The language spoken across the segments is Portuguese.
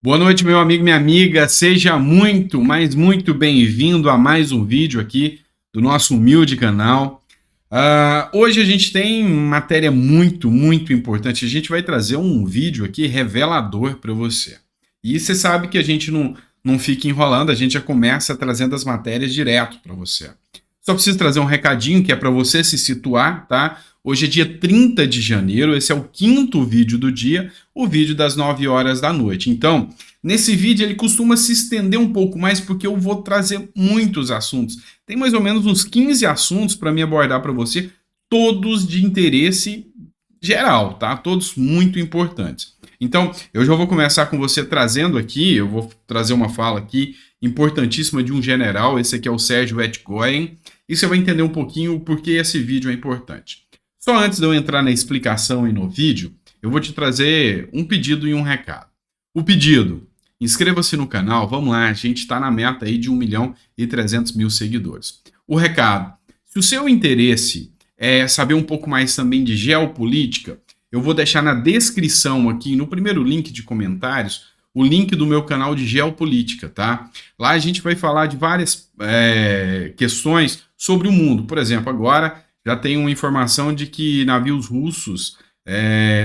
Boa noite, meu amigo, minha amiga. Seja muito, mas muito bem-vindo a mais um vídeo aqui do nosso humilde canal. Hoje a gente tem matéria muito importante. A gente vai trazer um vídeo aqui revelador para você. E você sabe que a gente não fica enrolando, a gente já começa trazendo as matérias direto para você. Só preciso trazer um recadinho que é para você se situar, tá? Hoje é dia 30 de janeiro, esse é o quinto vídeo do dia, o vídeo das 9 horas da noite. Então, nesse vídeo ele costuma se estender um pouco mais porque eu vou trazer muitos assuntos. Tem mais ou menos uns 15 assuntos para me abordar para você, todos de interesse geral, tá? Todos muito importantes. Então, eu já vou começar com você trazendo aqui, eu vou trazer uma fala aqui importantíssima de um general, esse aqui é o Sérgio Etgoyen, e você vai entender um pouquinho o porquê esse vídeo é importante. Só antes de eu entrar na explicação e no vídeo, eu vou te trazer um pedido e um recado. O pedido, inscreva-se no canal, vamos lá, a gente está na meta aí de 1.300.000 seguidores. O recado, se o seu interesse é saber um pouco mais também de geopolítica, eu vou deixar na descrição aqui, no primeiro link de comentários, o link do meu canal de geopolítica, tá? Lá a gente vai falar de várias questões sobre o mundo. Por exemplo, agora já tem uma informação de que navios russos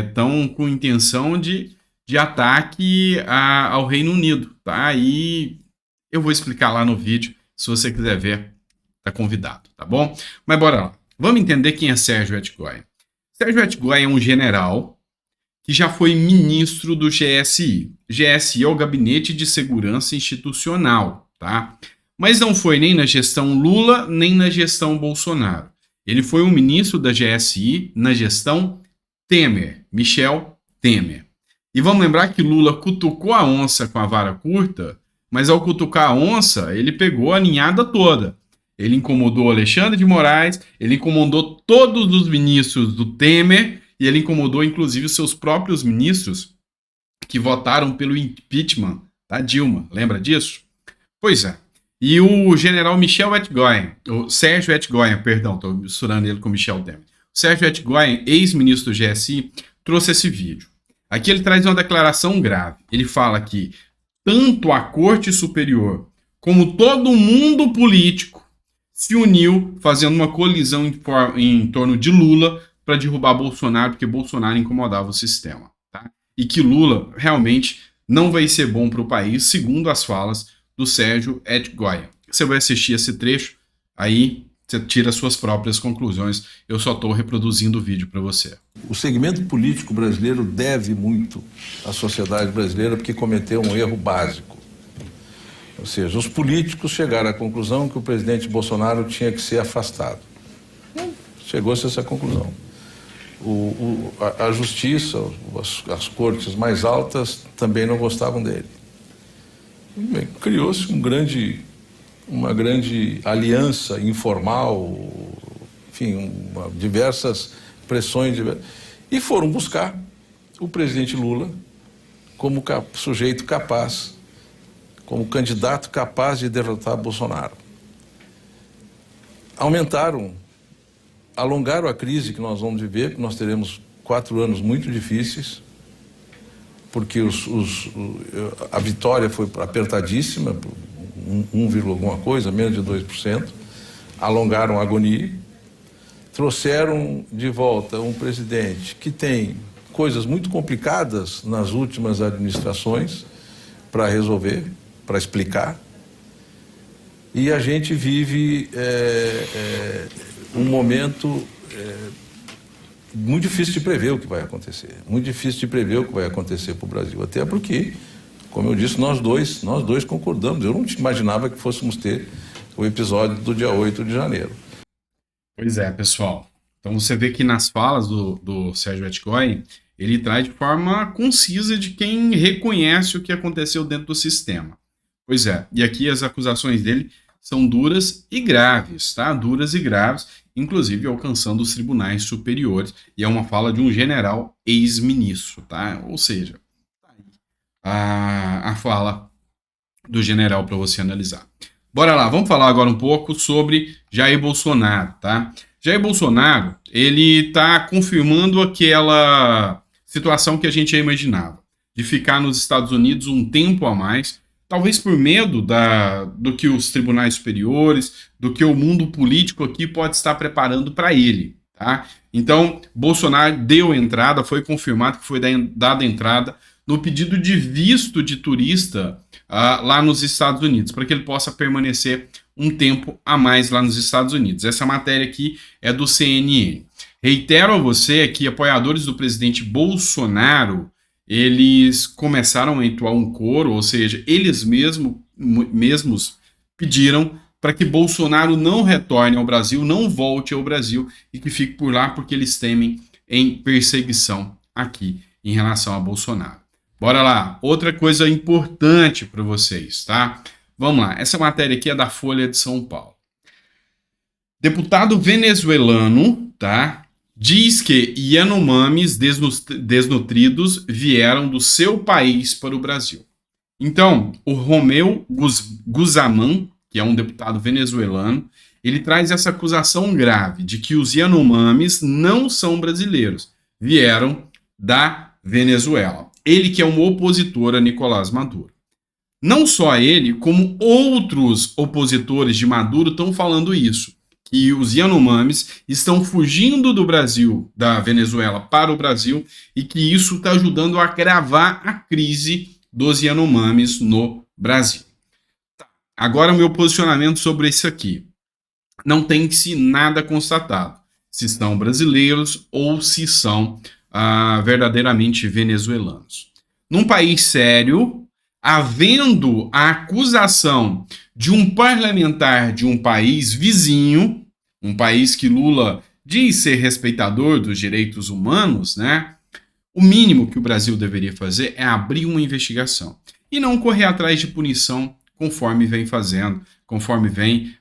estão com intenção de ataque ao Reino Unido, tá? E eu vou explicar lá no vídeo, se você quiser ver, tá convidado, tá bom? Mas bora lá. Vamos entender quem é Sérgio Etgoyen. Sérgio Etgoyen é um general que já foi ministro do GSI. GSI é o Gabinete de Segurança Institucional, tá? Mas não foi nem na gestão Lula, nem na gestão Bolsonaro. Ele foi um ministro da GSI na gestão Temer, Michel Temer. E vamos lembrar que Lula cutucou a onça com a vara curta, mas ao cutucar a onça, ele pegou a ninhada toda. Ele incomodou Alexandre de Moraes, ele incomodou todos os ministros do Temer, e ele incomodou inclusive os seus próprios ministros que votaram pelo impeachment da Dilma. Lembra disso? Pois é. E o general Michel Etgoyen, o Sérgio Etgoyen, perdão, estou misturando ele com o Michel Temer. O Sérgio Etgoyen, ex-ministro do GSI, trouxe esse vídeo. Aqui ele traz uma declaração grave. Ele fala que tanto a Corte Superior como todo o mundo político se uniu fazendo uma colisão em torno de Lula para derrubar Bolsonaro, porque Bolsonaro incomodava o sistema. Tá? E que Lula realmente não vai ser bom para o país, segundo as falas do Sérgio Etgoyen. Você vai assistir esse trecho, aí você tira suas próprias conclusões. Eu só estou reproduzindo o vídeo para você. O segmento político brasileiro deve muito à sociedade brasileira porque cometeu um erro básico. Ou seja, os políticos chegaram à conclusão que o presidente Bolsonaro tinha que ser afastado. Chegou-se a essa conclusão. A justiça, as cortes mais altas também não gostavam dele. Criou-se uma grande aliança informal, enfim, diversas pressões, e foram buscar o presidente Lula como sujeito capaz, como candidato capaz de derrotar Bolsonaro. Alongaram a crise que nós vamos viver, que nós teremos 4 anos muito difíceis, porque a vitória foi apertadíssima, 1, alguma coisa, menos de 2%, alongaram a agonia, trouxeram de volta um presidente que tem coisas muito complicadas nas últimas administrações para resolver, para explicar, e a gente vive um momento muito difícil de prever o que vai acontecer, muito difícil de prever o que vai acontecer para o Brasil, até porque, como eu disse, nós dois concordamos. Eu não imaginava que fôssemos ter o episódio do dia 8 de janeiro. Pois é, pessoal. Então você vê que nas falas do Sérgio Etgoyen, ele traz de forma concisa de quem reconhece o que aconteceu dentro do sistema. Pois é, e aqui as acusações dele são duras e graves, tá? Duras e graves, inclusive alcançando os tribunais superiores, e é uma fala de um general ex-ministro, tá? Ou seja, a fala do general para você analisar. Bora lá, vamos falar agora um pouco sobre Jair Bolsonaro, tá? Jair Bolsonaro, ele tá confirmando aquela situação que a gente já imaginava. de ficar nos Estados Unidos um tempo a mais, talvez por medo do que os tribunais superiores, do que o mundo político aqui pode estar preparando para ele. Tá? Então, Bolsonaro deu entrada, foi confirmado que foi dada entrada no pedido de visto de turista lá nos Estados Unidos, para que ele possa permanecer um tempo a mais lá nos Estados Unidos. Essa matéria aqui é do CNN. Reitero a você que apoiadores do presidente Bolsonaro, eles começaram a entoar um coro, ou seja, eles mesmos pediram para que Bolsonaro não retorne ao Brasil, não volte ao Brasil e que fique por lá, porque eles temem em perseguição aqui em relação a Bolsonaro. Bora lá, outra coisa importante para vocês, tá? Vamos lá, essa matéria aqui é da Folha de São Paulo. Deputado venezuelano, tá? Diz que Yanomamis desnutridos vieram do seu país para o Brasil. Então, o Romeu Guzamán, que é um deputado venezuelano, ele traz essa acusação grave de que os Yanomamis não são brasileiros, vieram da Venezuela. Ele que é um opositor a Nicolás Maduro. Não só ele, como outros opositores de Maduro estão falando isso, que os Yanomamis estão fugindo do Brasil, da Venezuela para o Brasil, e que isso está ajudando a agravar a crise dos Yanomamis no Brasil. Agora o meu posicionamento sobre isso aqui. Não tem-se nada constatado, se são brasileiros ou se são verdadeiramente venezuelanos. Num país sério, havendo a acusação de um parlamentar de um país vizinho, um país que Lula diz ser respeitador dos direitos humanos, né? O mínimo que o Brasil deveria fazer é abrir uma investigação e não correr atrás de punição conforme vem fazendo, conforme vem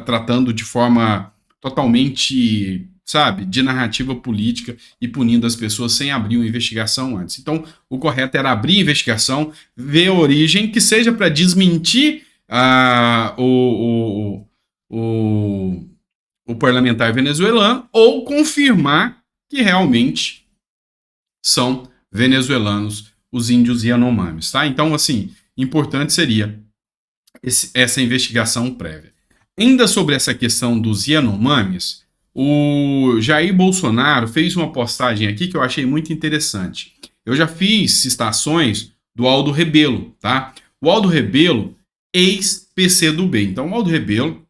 tratando de forma totalmente, sabe, de narrativa política e punindo as pessoas sem abrir uma investigação antes. Então, o correto era abrir a investigação, ver a origem, que seja para desmentir o parlamentar venezuelano ou confirmar que realmente são venezuelanos os índios Yanomamis, tá? Então, assim, importante seria essa investigação prévia. Ainda sobre essa questão dos Yanomamis, o Jair Bolsonaro fez uma postagem aqui que eu achei muito interessante. Eu já fiz citações do Aldo Rebelo, tá? O Aldo Rebelo, ex-PCdoB. Então, o Aldo Rebelo,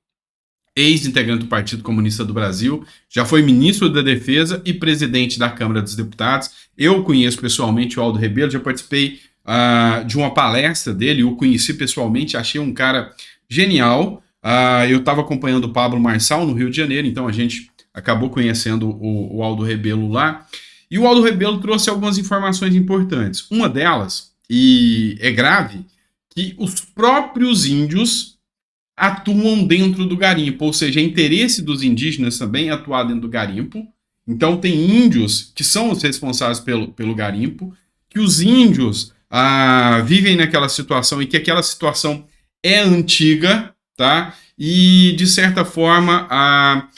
ex-integrante do Partido Comunista do Brasil, já foi ministro da Defesa e presidente da Câmara dos Deputados. Eu conheço pessoalmente o Aldo Rebelo, já participei de uma palestra dele, eu conheci pessoalmente, achei um cara genial. Eu estava acompanhando o Pablo Marçal no Rio de Janeiro, então a gente acabou conhecendo o Aldo Rebelo lá. E o Aldo Rebelo trouxe algumas informações importantes. Uma delas, e é grave, que os próprios índios atuam dentro do garimpo, ou seja, é interesse dos indígenas também atuar dentro do garimpo. Então tem índios que são os responsáveis pelo garimpo, que os índios vivem naquela situação e que aquela situação é antiga, tá? E, de certa forma,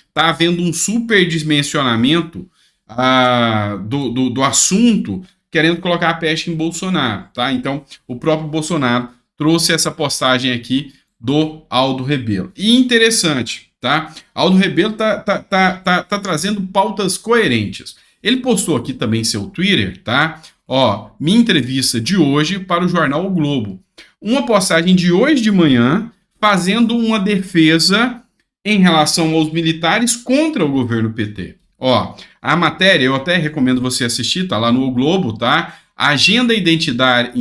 está havendo um superdimensionamento do assunto, querendo colocar a peste em Bolsonaro, tá? Então, o próprio Bolsonaro trouxe essa postagem aqui do Aldo Rebelo. E interessante, tá? Aldo Rebelo tá trazendo pautas coerentes. Ele postou aqui também seu Twitter, tá? Ó, minha entrevista de hoje para o jornal O Globo. Uma postagem de hoje de manhã, fazendo uma defesa em relação aos militares contra o governo PT. Ó, a matéria, eu até recomendo você assistir, tá lá no O Globo, tá? A agenda identitária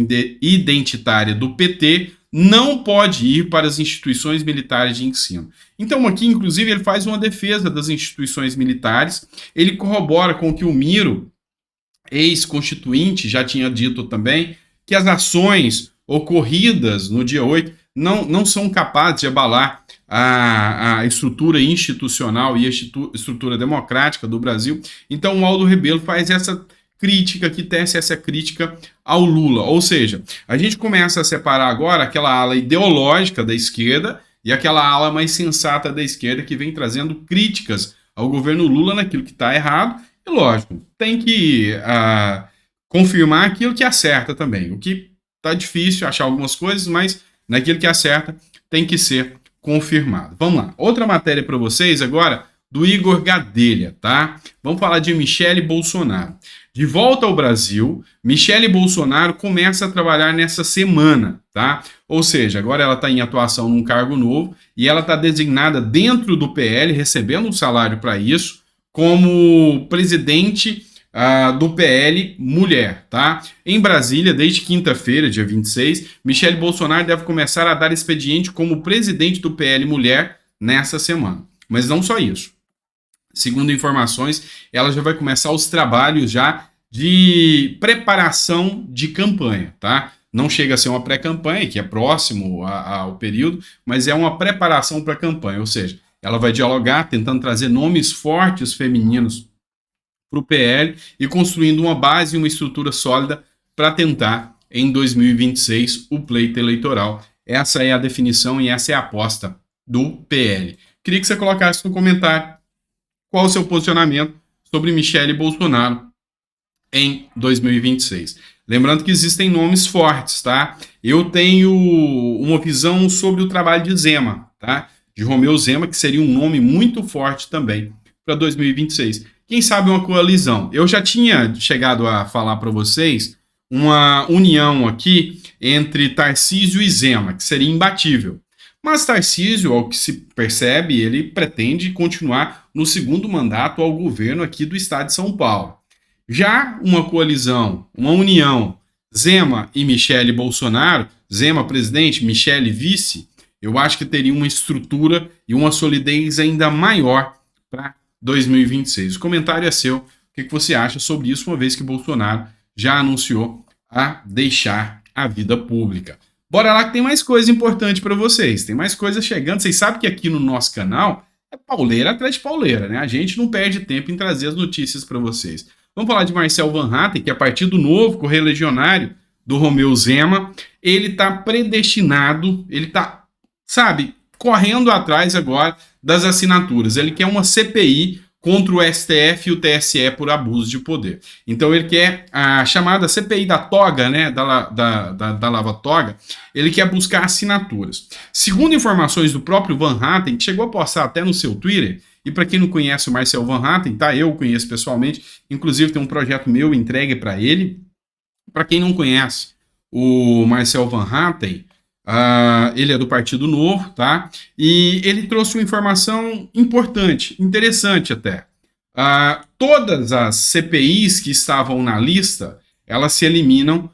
do PT não pode ir para as instituições militares de ensino. Então aqui, inclusive, ele faz uma defesa das instituições militares, ele corrobora com o que o Miro, ex-constituinte, já tinha dito também, que as ações ocorridas no dia 8 não são capazes de abalar a estrutura institucional e a estrutura democrática do Brasil. Então o Aldo Rebelo faz essa crítica, que tece essa crítica ao Lula. Ou seja, a gente começa a separar agora aquela ala ideológica da esquerda e aquela ala mais sensata da esquerda que vem trazendo críticas ao governo Lula naquilo que está errado. E lógico, tem que confirmar aquilo que acerta também. O que tá difícil achar algumas coisas, mas naquilo que acerta tem que ser confirmado. Vamos lá. Outra matéria para vocês agora do Igor Gadelha, tá? Vamos falar de Michele Bolsonaro. De volta ao Brasil, Michele Bolsonaro começa a trabalhar nessa semana, tá? Ou seja, agora ela está em atuação num cargo novo e ela está designada dentro do PL, recebendo um salário para isso, como presidente do PL Mulher, tá? Em Brasília, desde quinta-feira, dia 26, Michele Bolsonaro deve começar a dar expediente como presidente do PL Mulher nessa semana. Mas não só isso. Segundo informações, ela já vai começar os trabalhos já de preparação de campanha, tá? Não chega a ser uma pré-campanha, que é próximo ao período, mas é uma preparação para a campanha, ou seja, ela vai dialogar, tentando trazer nomes fortes femininos para o PL e construindo uma base e uma estrutura sólida para tentar, em 2026, o pleito eleitoral. Essa é a definição e essa é a aposta do PL. Queria que você colocasse no comentário qual o seu posicionamento sobre Michele Bolsonaro em 2026. Lembrando que existem nomes fortes, tá? Eu tenho uma visão sobre o trabalho de Zema, tá? De Romeu Zema, que seria um nome muito forte também para 2026. Quem sabe uma coalizão. Eu já tinha chegado a falar para vocês uma união aqui entre Tarcísio e Zema, que seria imbatível. Mas Tarcísio, ao que se percebe, ele pretende continuar no segundo mandato ao governo aqui do estado de São Paulo. Já uma coalizão, uma união, Zema e Michele Bolsonaro, Zema presidente, Michele vice, eu acho que teria uma estrutura e uma solidez ainda maior para 2026. O comentário é seu. O que você acha sobre isso, uma vez que Bolsonaro já anunciou a deixar a vida pública? Bora lá que tem mais coisa importante para vocês. Tem mais coisa chegando. Vocês sabem que aqui no nosso canal é pauleira atrás de pauleira, né? A gente não perde tempo em trazer as notícias para vocês. Vamos falar de Marcel Van Hatten, que é partido novo, correligionário do Romeu Zema. Ele está predestinado, ele está, sabe, correndo atrás agora das assinaturas. Ele quer uma CPI contra o STF e o TSE por abuso de poder. Então ele quer a chamada CPI da toga, né, da Lava Toga, ele quer buscar assinaturas. Segundo informações do próprio Van Hatten, que chegou a postar até no seu Twitter, e para quem não conhece o Marcel Van Hatten, tá, eu o conheço pessoalmente, inclusive tem um projeto meu entregue para ele. Para quem não conhece o Marcel Van Hatten, ele é do Partido Novo, tá? E ele trouxe uma informação importante, interessante até. Todas as CPIs que estavam na lista, elas se eliminam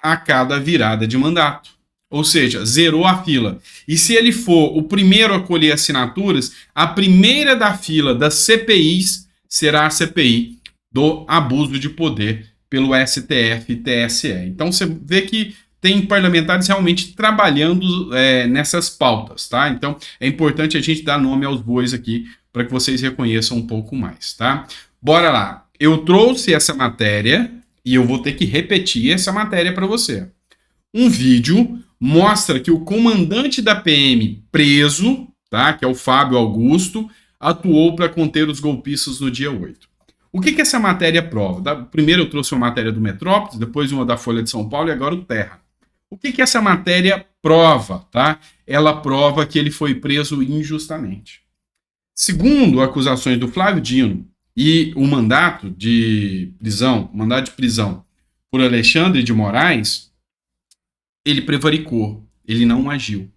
a cada virada de mandato. Ou seja, zerou a fila. E se ele for o primeiro a colher assinaturas, a primeira da fila das CPIs será a CPI do abuso de poder pelo STF e TSE. Então você vê que tem parlamentares realmente trabalhando nessas pautas, tá? Então é importante a gente dar nome aos bois aqui para que vocês reconheçam um pouco mais, tá? Bora lá. Eu trouxe essa matéria e eu vou ter que repetir essa matéria para você. Um vídeo mostra que o comandante da PM preso, tá, que é o Fábio Augusto, atuou para conter os golpistas no dia 8. O que essa matéria prova? Primeiro eu trouxe uma matéria do Metrópolis, depois uma da Folha de São Paulo e agora o Terra. O que essa matéria prova? Tá? Ela prova que ele foi preso injustamente. Segundo acusações do Flávio Dino e o mandado de prisão por Alexandre de Moraes, ele prevaricou, ele não agiu.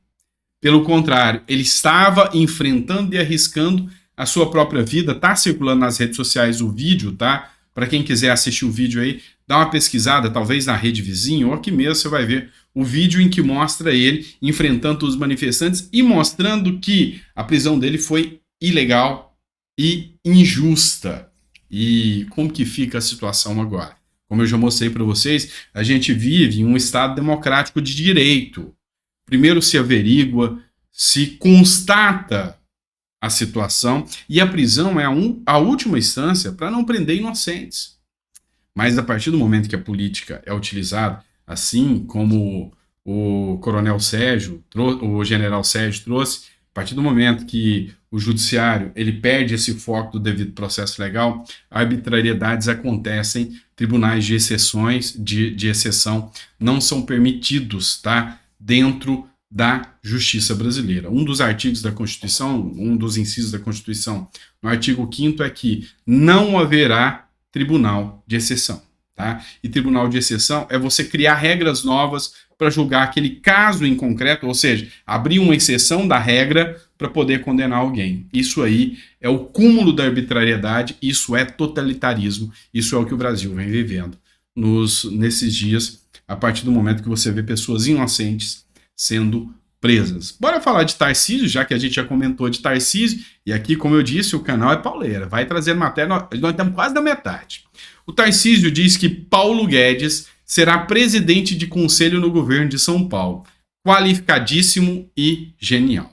Pelo contrário, ele estava enfrentando e arriscando a sua própria vida. Tá circulando nas redes sociais o vídeo, tá? Para quem quiser assistir o vídeo aí, dá uma pesquisada, talvez na Rede Vizinho, ou aqui mesmo você vai ver o vídeo em que mostra ele enfrentando os manifestantes e mostrando que a prisão dele foi ilegal e injusta. E como que fica a situação agora? Como eu já mostrei para vocês, a gente vive em um Estado democrático de direito. Primeiro se averigua, se constata a situação, e a prisão é a última instância para não prender inocentes. Mas a partir do momento que a política é utilizada, assim como o Coronel Sérgio, o General Sérgio trouxe, a partir do momento que o judiciário ele perde esse foco do devido processo legal, arbitrariedades acontecem, tribunais de exceções, de exceção, não são permitidos, tá? Dentro da justiça brasileira. Um dos artigos da Constituição, um dos incisos da Constituição, no artigo 5º é que não haverá tribunal de exceção, tá? E tribunal de exceção é você criar regras novas para julgar aquele caso em concreto, ou seja, abrir uma exceção da regra para poder condenar alguém. Isso aí é o cúmulo da arbitrariedade, isso é totalitarismo, isso é o que o Brasil vem vivendo nesses dias, a partir do momento que você vê pessoas inocentes sendo presas. Bora falar de Tarcísio, já que a gente já comentou de Tarcísio, e aqui, como eu disse, o canal é pauleira, vai trazer matéria, nós estamos quase na metade. O Tarcísio diz que Paulo Guedes será presidente de conselho no governo de São Paulo. Qualificadíssimo e genial.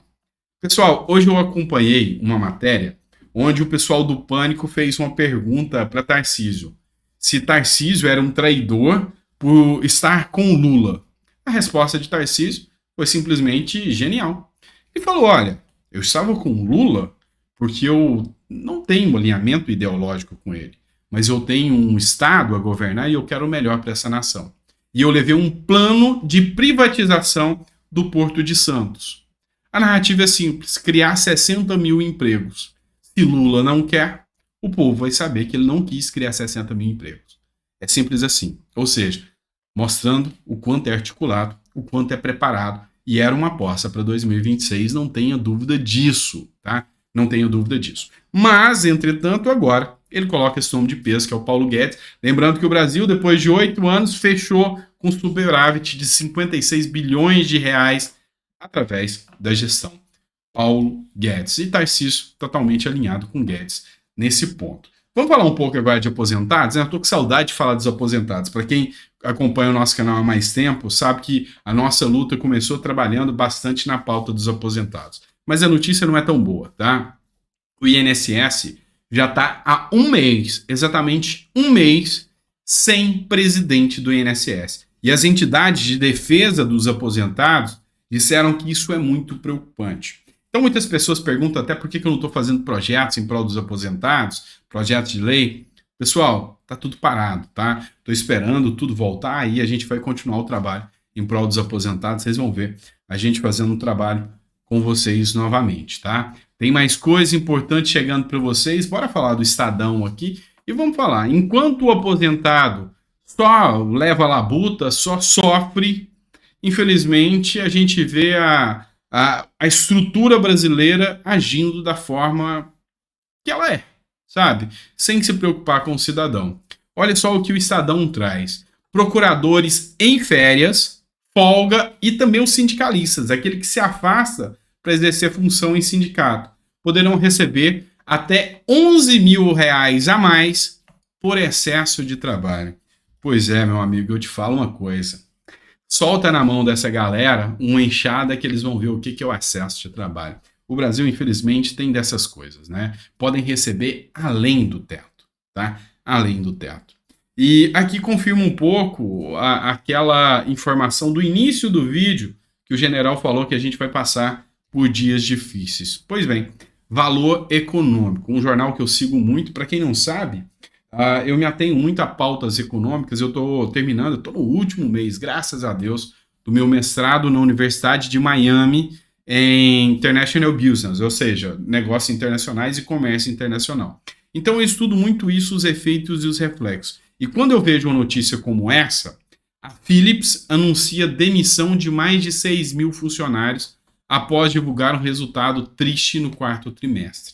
Pessoal, hoje eu acompanhei uma matéria onde o pessoal do Pânico fez uma pergunta para Tarcísio. Se Tarcísio era um traidor por estar com Lula. A resposta de Tarcísio foi simplesmente genial. Ele falou, olha, eu estava com Lula porque eu não tenho um alinhamento ideológico com ele, mas eu tenho um Estado a governar e eu quero o melhor para essa nação. E eu levei um plano de privatização do Porto de Santos. A narrativa é simples, criar 60 mil empregos. Se Lula não quer, o povo vai saber que ele não quis criar 60 mil empregos. É simples assim. Ou seja, mostrando o quanto é articulado, o quanto é preparado, e era uma aposta para 2026, não tenha dúvida disso, tá? Não tenha dúvida disso. Mas, entretanto, agora, ele coloca esse nome de peso, que é o Paulo Guedes. Lembrando que o Brasil, depois de 8 anos, fechou com superávit de 56 bilhões de reais através da gestão Paulo Guedes. E Tarcísio totalmente alinhado com Guedes nesse ponto. Vamos falar um pouco agora de aposentados? Eu estou com saudade de falar dos aposentados. Para quem acompanha o nosso canal há mais tempo, sabe que a nossa luta começou trabalhando bastante na pauta dos aposentados. Mas a notícia não é tão boa, tá? O INSS já está há um mês, exatamente um mês, sem presidente do INSS. E as entidades de defesa dos aposentados disseram que isso é muito preocupante. Então muitas pessoas perguntam até por que eu não estou fazendo projetos em prol dos aposentados, projetos de lei. Pessoal, tá tudo parado, tá? Estou esperando tudo voltar, aí a gente vai continuar o trabalho em prol dos aposentados. Vocês vão ver a gente fazendo um trabalho com vocês novamente, tá? Tem mais coisa importante chegando para vocês. Bora falar do Estadão aqui e vamos falar. Enquanto o aposentado só leva a labuta, só sofre, infelizmente a gente vê a estrutura brasileira agindo da forma que ela é, sabe? Sem se preocupar com o cidadão. Olha só o que o Estadão traz. Procuradores em férias, folga e também os sindicalistas, aquele que se afasta para exercer função em sindicato, poderão receber até R$11 mil a mais por excesso de trabalho. Pois é, meu amigo, eu te falo uma coisa. Solta na mão dessa galera uma enxada que eles vão ver o que é o excesso de trabalho. O Brasil, infelizmente, tem dessas coisas, né? Podem receber além do teto, tá? Além do teto. E aqui confirma um pouco aquela informação do início do vídeo que o general falou que a gente vai passar por dias difíceis. Pois bem, Valor Econômico, um jornal que eu sigo muito. Para quem não sabe, eu me atenho muito a pautas econômicas. Eu estou terminando, estou no último mês, graças a Deus, do meu mestrado na Universidade de Miami em International Business, ou seja, negócios internacionais e comércio internacional. Então eu estudo muito isso, os efeitos e os reflexos. E quando eu vejo uma notícia como essa, a Philips anuncia demissão de mais de 6 mil funcionários após divulgar um resultado triste no quarto trimestre.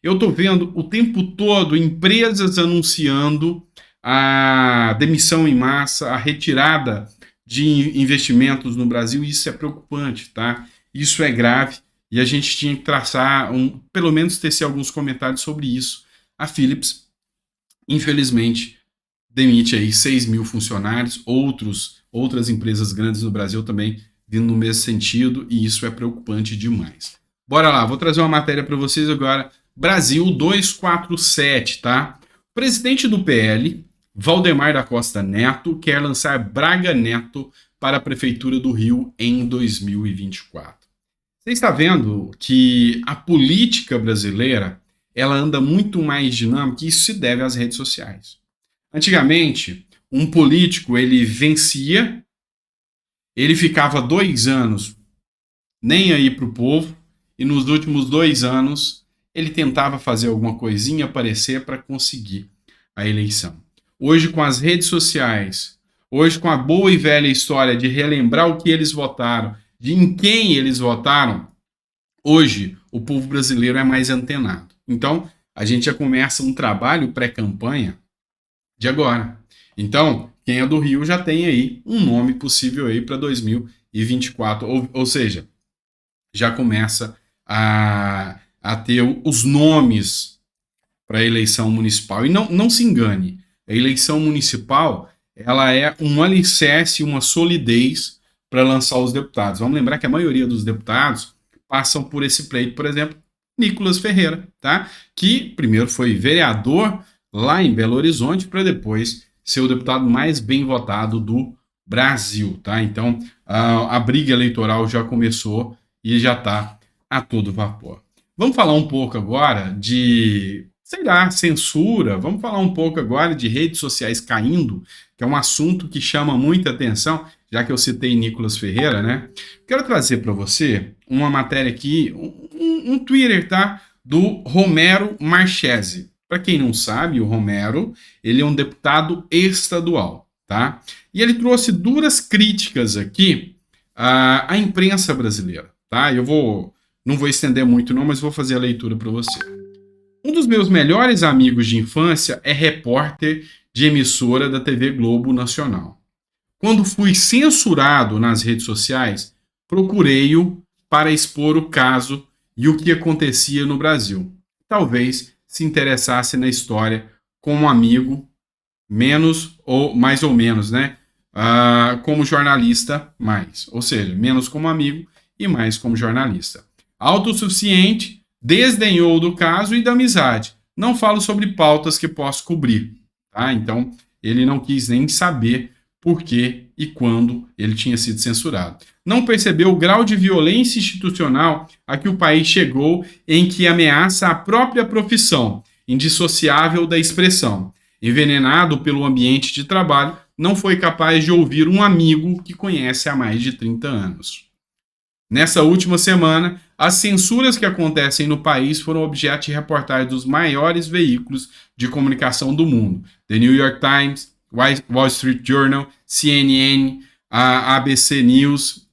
Eu estou vendo o tempo todo empresas anunciando a demissão em massa, a retirada de investimentos no Brasil, e isso é preocupante, tá? Isso é grave e a gente tinha que traçar, pelo menos tecer alguns comentários sobre isso. A Philips, infelizmente, demite aí 6 mil funcionários, outras empresas grandes no Brasil também vindo no mesmo sentido, e isso é preocupante demais. Bora lá, vou trazer uma matéria para vocês agora. Brasil 247, tá? O presidente do PL, Valdemar da Costa Neto, quer lançar Braga Neto para a Prefeitura do Rio em 2024. Você está vendo que a política brasileira ela anda muito mais dinâmica e isso se deve às redes sociais. Antigamente, um político ele vencia, ele ficava 2 anos nem aí para o povo e nos últimos 2 anos ele tentava fazer alguma coisinha aparecer para conseguir a eleição. Hoje, com as redes sociais, hoje, com a boa e velha história de relembrar o que eles votaram, de em quem eles votaram, hoje o povo brasileiro é mais antenado. Então, a gente já começa um trabalho pré-campanha de agora. Então, quem é do Rio já tem aí um nome possível aí para 2024, ou seja, já começa a ter os nomes para a eleição municipal. E não se engane, a eleição municipal ela é um alicerce, uma solidez para lançar os deputados. Vamos lembrar que a maioria dos deputados passam por esse pleito, por exemplo, Nicolas Ferreira, tá? Que primeiro foi vereador lá em Belo Horizonte para depois ser o deputado mais bem votado do Brasil, tá? Então, a briga eleitoral já começou e já está a todo vapor. Vamos falar um pouco agora de, sei lá, censura, vamos falar um pouco agora de redes sociais caindo, que é um assunto que chama muita atenção, já que eu citei Nicolas Ferreira, né? Quero trazer para você uma matéria aqui, um Twitter, tá? Do Romero Marchese. Para quem não sabe, o Romero, ele é um deputado estadual, tá? E ele trouxe duras críticas aqui à imprensa brasileira, tá? Não vou estender muito não, mas vou fazer a leitura para você. Um dos meus melhores amigos de infância é repórter de emissora da TV Globo Nacional. Quando fui censurado nas redes sociais, procurei-o para expor o caso e o que acontecia no Brasil. Talvez se interessasse na história como amigo, menos ou mais ou menos, né? Como jornalista, mais. Ou seja, menos como amigo e mais como jornalista. Autossuficiente, desdenhou do caso e da amizade. Não falo sobre pautas que posso cobrir. Tá? Então, ele não quis nem saber por que e quando ele tinha sido censurado. Não percebeu o grau de violência institucional a que o país chegou, em que ameaça a própria profissão, indissociável da expressão. Envenenado pelo ambiente de trabalho, não foi capaz de ouvir um amigo que conhece há mais de 30 anos. Nessa última semana, as censuras que acontecem no país foram objeto de reportagem dos maiores veículos de comunicação do mundo: The New York Times, Wall Street Journal, CNN, a ABC News,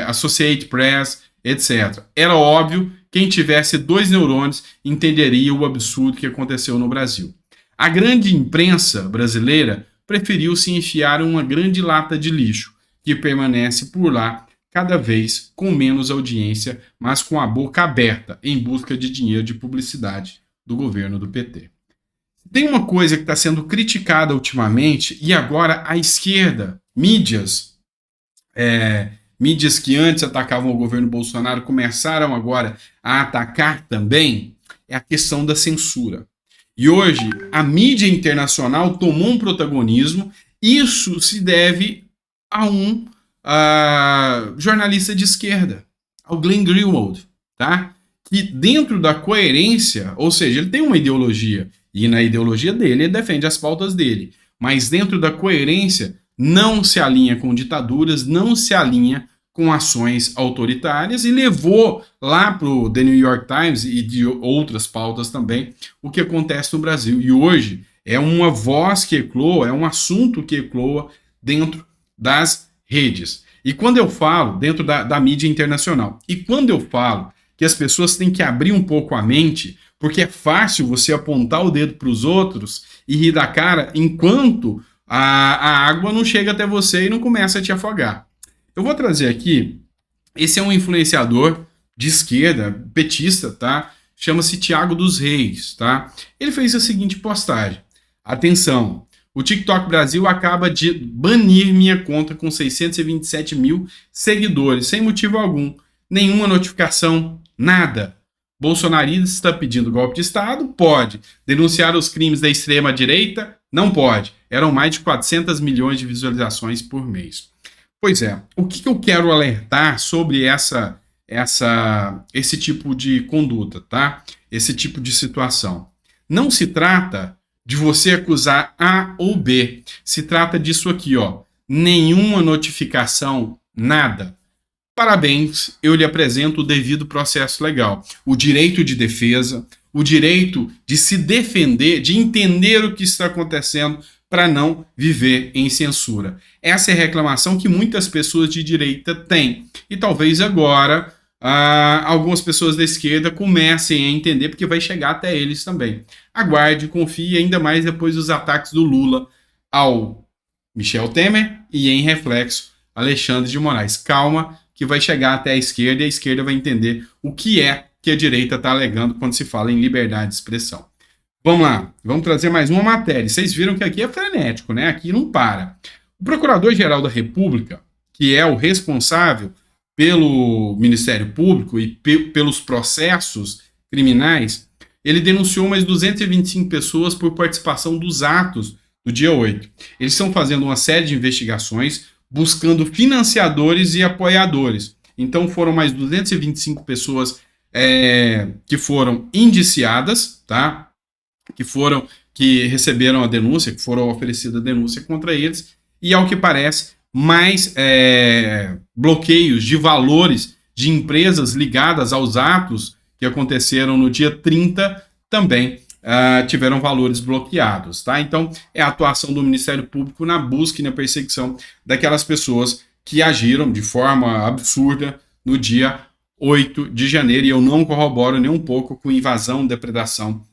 Associated Press, etc. Era óbvio, quem tivesse 2 neurônios entenderia o absurdo que aconteceu no Brasil. A grande imprensa brasileira preferiu se enfiar em uma grande lata de lixo, que permanece por lá cada vez com menos audiência, mas com a boca aberta em busca de dinheiro de publicidade do governo do PT. Tem uma coisa que está sendo criticada ultimamente, e agora a esquerda, mídias que antes atacavam o governo Bolsonaro, começaram agora a atacar também, é a questão da censura. E hoje a mídia internacional tomou um protagonismo, isso se deve a um jornalista de esquerda, ao Glenn Greenwald, tá? Que dentro da coerência, ou seja, ele tem uma ideologia, e na ideologia dele ele defende as pautas dele, mas dentro da coerência não se alinha com ditaduras, não se alinha com ações autoritárias, e levou lá para o The New York Times e de outras pautas também o que acontece no Brasil. E hoje é uma voz que ecloa, é um assunto que ecloa dentro das redes. E quando eu falo dentro da mídia internacional, e quando eu falo que as pessoas têm que abrir um pouco a mente, porque é fácil você apontar o dedo para os outros e rir da cara enquanto a água não chega até você e não começa a te afogar. Eu vou trazer aqui, esse é um influenciador de esquerda, petista, tá? Chama-se Thiago dos Reis, tá? Ele fez a seguinte postagem: atenção, o TikTok Brasil acaba de banir minha conta com 627 mil seguidores, sem motivo algum, nenhuma notificação, nada. Bolsonarista está pedindo golpe de Estado? Pode. Denunciar os crimes da extrema-direita? Não pode. Eram mais de 400 milhões de visualizações por mês. Pois é, o que eu quero alertar sobre essa esse tipo de conduta, tá? Esse tipo de situação. Não se trata de você acusar A ou B. Se trata disso aqui, ó. Nenhuma notificação, nada. Parabéns, eu lhe apresento o devido processo legal. O direito de defesa, o direito de se defender, de entender o que está acontecendo para não viver em censura. Essa é a reclamação que muitas pessoas de direita têm. E talvez agora algumas pessoas da esquerda comecem a entender, porque vai chegar até eles também. Aguarde, confie, ainda mais depois dos ataques do Lula ao Michel Temer e, em reflexo, Alexandre de Moraes. Calma, que vai chegar até a esquerda e a esquerda vai entender o que é que a direita está alegando quando se fala em liberdade de expressão. Vamos lá, vamos trazer mais uma matéria. Vocês viram que aqui é frenético, né? Aqui não para. O Procurador-Geral da República, que é o responsável pelo Ministério Público e pelos processos criminais, ele denunciou mais 225 pessoas por participação dos atos do dia 8. Eles estão fazendo uma série de investigações, buscando financiadores e apoiadores. Então foram mais 225 pessoas que foram indiciadas, tá? Que receberam a denúncia, que foram oferecida a denúncia contra eles, e ao que parece, mais bloqueios de valores de empresas ligadas aos atos que aconteceram no dia 30 também tiveram valores bloqueados, tá? Então, é a atuação do Ministério Público na busca e na perseguição daquelas pessoas que agiram de forma absurda no dia 8 de janeiro, e eu não corroboro nem um pouco com invasão, depredação,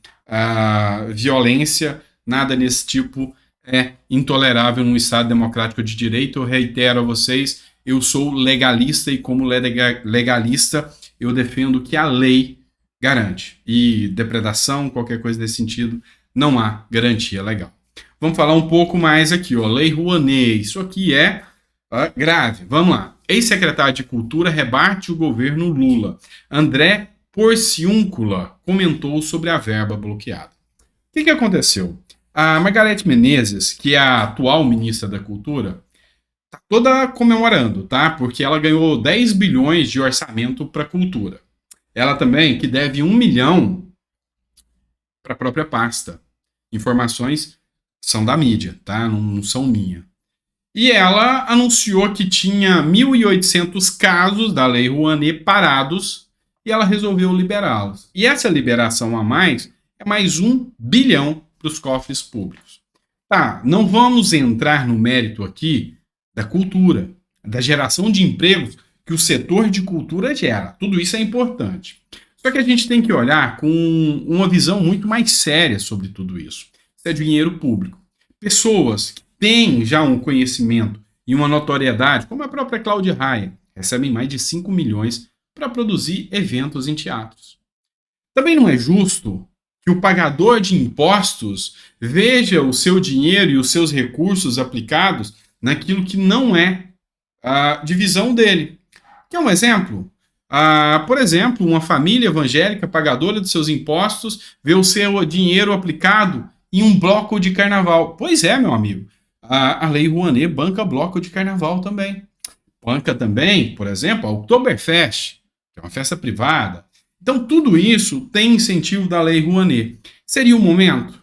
violência, nada nesse tipo é intolerável num Estado democrático de direito. Eu reitero a vocês, eu sou legalista e como legalista eu defendo que a lei garante. E depredação, qualquer coisa nesse sentido, não há garantia legal. Vamos falar um pouco mais aqui, ó. Lei Rouanet. Isso aqui é grave. Vamos lá. Ex-secretário de Cultura rebate o governo Lula. André Porciúncula comentou sobre a verba bloqueada. O que aconteceu? A Margareth Menezes, que é a atual ministra da Cultura, está toda comemorando, tá? Porque ela ganhou 10 bilhões de orçamento para a cultura. Ela também que deve 1 milhão para a própria pasta. Informações são da mídia, tá? Não são minha. E ela anunciou que tinha 1.800 casos da Lei Rouanet parados e ela resolveu liberá-los. E essa liberação a mais é mais 1 bilhão para os cofres públicos. Tá, não vamos entrar no mérito aqui da cultura, da geração de empregos que o setor de cultura gera. Tudo isso é importante. Só que a gente tem que olhar com uma visão muito mais séria sobre tudo isso. Isso é dinheiro público. Pessoas que têm já um conhecimento e uma notoriedade, como a própria Cláudia Raia, recebem mais de 5 milhões para produzir eventos em teatros. Também não é justo que o pagador de impostos veja o seu dinheiro e os seus recursos aplicados naquilo que não é a divisão dele. Quer um exemplo? Por exemplo, uma família evangélica pagadora de seus impostos vê o seu dinheiro aplicado em um bloco de carnaval. Pois é, meu amigo. A Lei Rouanet banca bloco de carnaval também. Banca também, por exemplo, a Oktoberfest, que é uma festa privada. Então, tudo isso tem incentivo da Lei Rouanet. Seria o momento?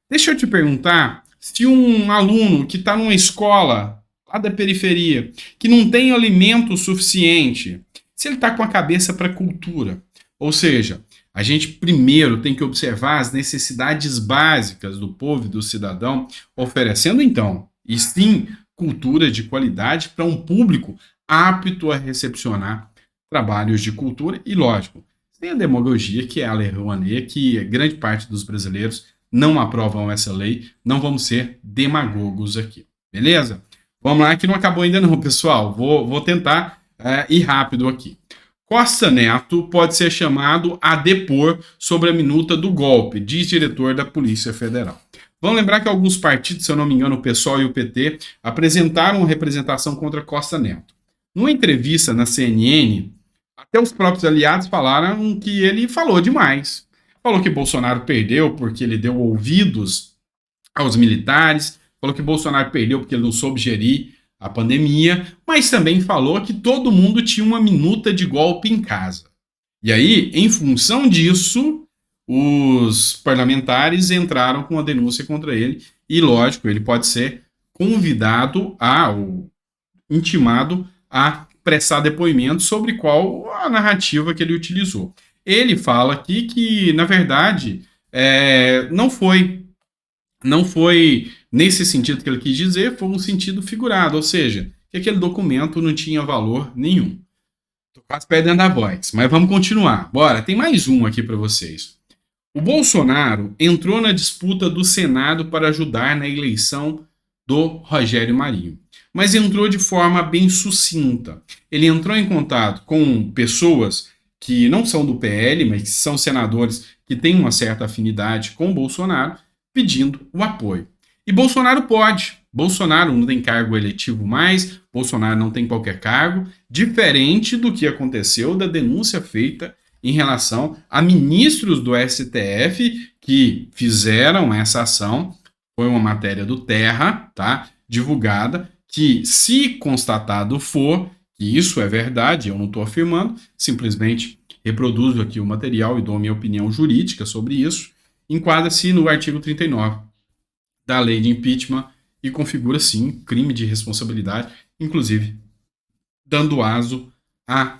Deixa eu te perguntar, se um aluno que está numa escola lá da periferia, que não tem alimento suficiente, se ele está com a cabeça para a cultura, ou seja, a gente primeiro tem que observar as necessidades básicas do povo e do cidadão, oferecendo então, e sim, cultura de qualidade para um público apto a recepcionar trabalhos de cultura e, lógico, tem a demagogia, que é a Lei Rouanet, que grande parte dos brasileiros não aprovam essa lei. Não vamos ser demagogos aqui, beleza? Vamos lá, que não acabou ainda não, pessoal. Vou tentar ir rápido aqui. Costa Neto pode ser chamado a depor sobre a minuta do golpe, diz diretor da Polícia Federal. Vamos lembrar que alguns partidos, se eu não me engano, o PSOL e o PT, apresentaram representação contra Costa Neto. Numa entrevista na CNN, até os próprios aliados falaram que ele falou demais. Falou que Bolsonaro perdeu porque ele deu ouvidos aos militares, falou que Bolsonaro perdeu porque ele não soube gerir a pandemia, mas também falou que todo mundo tinha uma minuta de golpe em casa. E aí, em função disso, os parlamentares entraram com a denúncia contra ele e, lógico, ele pode ser convidado ou intimado a prestar depoimento sobre qual a narrativa que ele utilizou. Ele fala aqui que, na verdade, não foi nesse sentido que ele quis dizer, foi um sentido figurado, ou seja, que aquele documento não tinha valor nenhum. Tô quase perdendo a voz, mas vamos continuar. Bora, tem mais um aqui para vocês. O Bolsonaro entrou na disputa do Senado para ajudar na eleição do Rogério Marinho, mas entrou de forma bem sucinta. Ele entrou em contato com pessoas que não são do PL, mas que são senadores que têm uma certa afinidade com o Bolsonaro, pedindo o apoio. E Bolsonaro pode. Bolsonaro não tem cargo eletivo mais, Bolsonaro não tem qualquer cargo, diferente do que aconteceu da denúncia feita em relação a ministros do STF que fizeram essa ação. Foi uma matéria do Terra, tá? Divulgada, que se constatado for que isso é verdade, eu não estou afirmando, simplesmente reproduzo aqui o material e dou a minha opinião jurídica sobre isso, enquadra-se no artigo 39 da lei de impeachment e configura, sim, crime de responsabilidade, inclusive dando aso a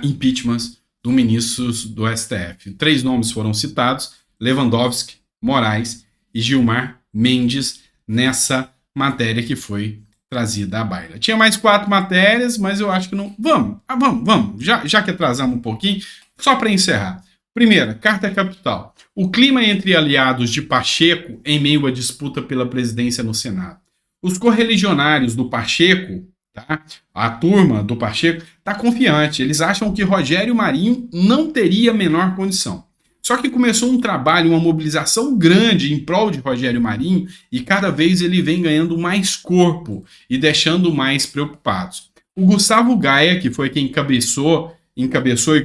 impeachments do ministros do STF. 3 nomes foram citados: Lewandowski, Moraes e Gilmar Mendes, nessa matéria que foi trazida à baila. Tinha mais 4 matérias, mas eu acho que não... Vamos. Já que atrasamos um pouquinho, só para encerrar. Primeira, carta capital. O clima entre aliados de Pacheco em meio à disputa pela presidência no Senado. Os correligionários do Pacheco, tá? A turma do Pacheco, está confiante. Eles acham que Rogério Marinho não teria a menor condição. Só que começou um trabalho, uma mobilização grande em prol de Rogério Marinho e cada vez ele vem ganhando mais corpo e deixando mais preocupados. O Gustavo Gaia, que foi quem encabeçou e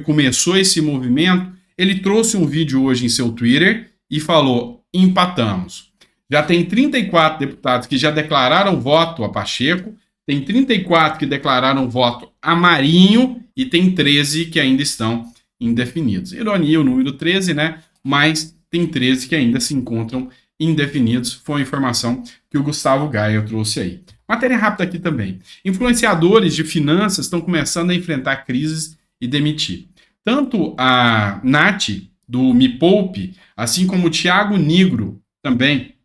começou esse movimento, ele trouxe um vídeo hoje em seu Twitter e falou: empatamos. Já tem 34 deputados que já declararam voto a Pacheco, tem 34 que declararam voto a Marinho e tem 13 que ainda estão indefinidos. Ironia o número 13, né? Mas tem 13 que ainda se encontram indefinidos. Foi a informação que o Gustavo Gaia trouxe aí. Matéria rápida aqui também. Influenciadores de finanças estão começando a enfrentar crises e demitir. Tanto a Nath, do Me Poupe, assim como o Thiago Nigro, também,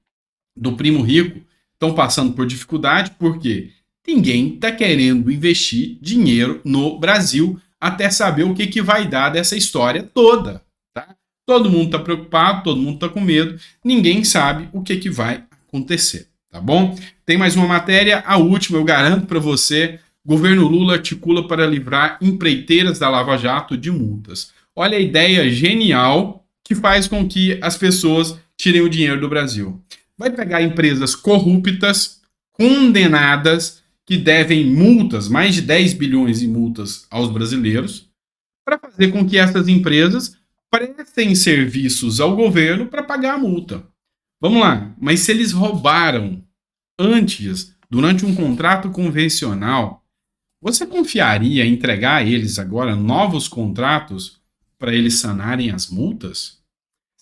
do Primo Rico, estão passando por dificuldade porque ninguém está querendo investir dinheiro no Brasil até saber o que vai dar dessa história toda. Tá? Todo mundo está preocupado, todo mundo está com medo, ninguém sabe o que vai acontecer. Tá bom? Tem mais uma matéria, a última, eu garanto para você. Governo Lula articula para livrar empreiteiras da Lava Jato de multas. Olha a ideia genial que faz com que as pessoas tirem o dinheiro do Brasil. Vai pegar empresas corruptas, condenadas, que devem multas, mais de 10 bilhões em multas aos brasileiros, para fazer com que essas empresas prestem serviços ao governo para pagar a multa. Vamos lá, mas se eles roubaram antes, durante um contrato convencional, você confiaria em entregar a eles agora novos contratos para eles sanarem as multas?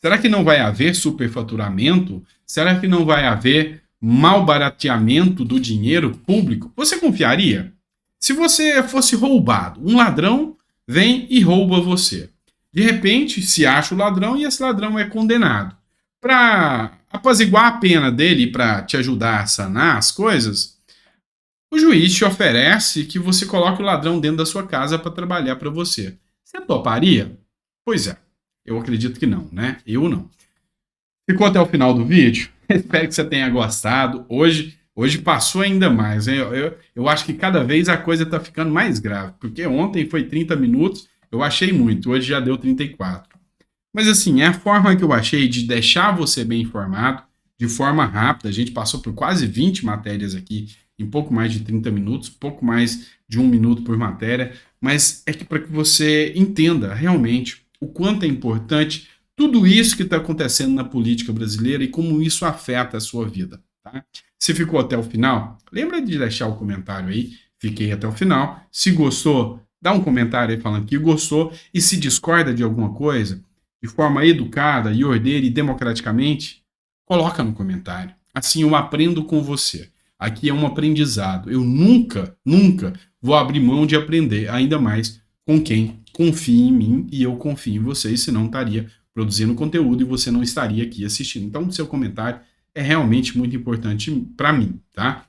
Será que não vai haver superfaturamento? Será que não vai haver malbarateamento do dinheiro público? Você confiaria? Se você fosse roubado, um ladrão vem e rouba você. De repente, se acha o ladrão e esse ladrão é condenado. Para apaziguar a pena dele, para te ajudar a sanar as coisas, o juiz te oferece que você coloque o ladrão dentro da sua casa para trabalhar para você. Você toparia? Pois é, eu acredito que não, né? Eu não. Ficou até o final do vídeo? Espero que você tenha gostado. Hoje passou ainda mais. Eu acho que cada vez a coisa está ficando mais grave, porque ontem foi 30 minutos, eu achei muito, hoje já deu 34. Mas assim, é a forma que eu achei de deixar você bem informado, de forma rápida. A gente passou por quase 20 matérias aqui, em pouco mais de 30 minutos, pouco mais de 1 minuto por matéria, mas é que para que você entenda realmente o quanto é importante tudo isso que está acontecendo na política brasileira e como isso afeta a sua vida. Tá? Se ficou até o final, lembra de deixar o comentário aí, fiquei até o final. Se gostou, dá um comentário aí falando que gostou, e se discorda de alguma coisa, de forma educada e ordeira e democraticamente, coloca no comentário. Assim eu aprendo com você. Aqui é um aprendizado. Eu nunca vou abrir mão de aprender, ainda mais com quem confia em mim e eu confio em vocês, senão estaria produzindo conteúdo e você não estaria aqui assistindo. Então, o seu comentário é realmente muito importante para mim, tá?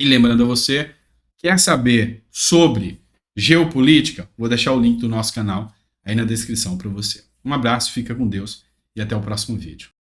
E lembrando a você, quer saber sobre geopolítica? Vou deixar o link do nosso canal aí na descrição para você. Um abraço, fica com Deus e até o próximo vídeo.